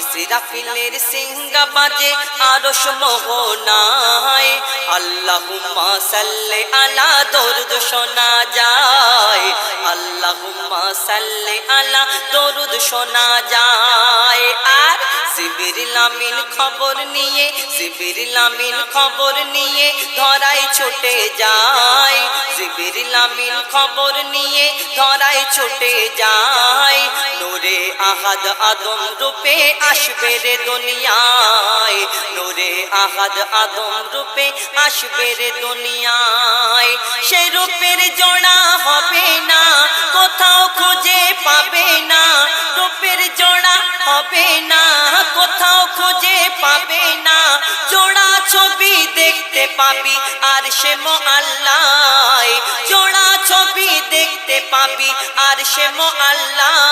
ইসরাফিলের সিংহা বাজে আরশ মোহনায়, আল্লাহুম্মা সাল্লি আলা দরুদ শোনা যায়, আল্লাহুম্মা সাল্লি আলা দরুদ শোনা যায়। আর জিবরিল আমিন খবর নিয়ে, জিবরিল আমিন খবর নিয়ে ধরায় ছুটে যায়, জিবরিল আমিন খবর নিয়ে ধরায় ছুটে যায়। নূরে আহাদ আদম রূপে আসবে রে দুনিয়ায়, নূরে আহাদ আদম রূপে আসবে রে দুনিয়ায়। সে রূপের জোড়া হবে না, কোথাও খুঁজে পাবে না, রূপের জোড়া হবে না, কোথাও খুঁজে পাবে না। জোড়া ছবি দেখতে পাবি আরশে মুআল্লায়, জোড়া ছবি দেখতে পাবি আরশে মুআল্লায়।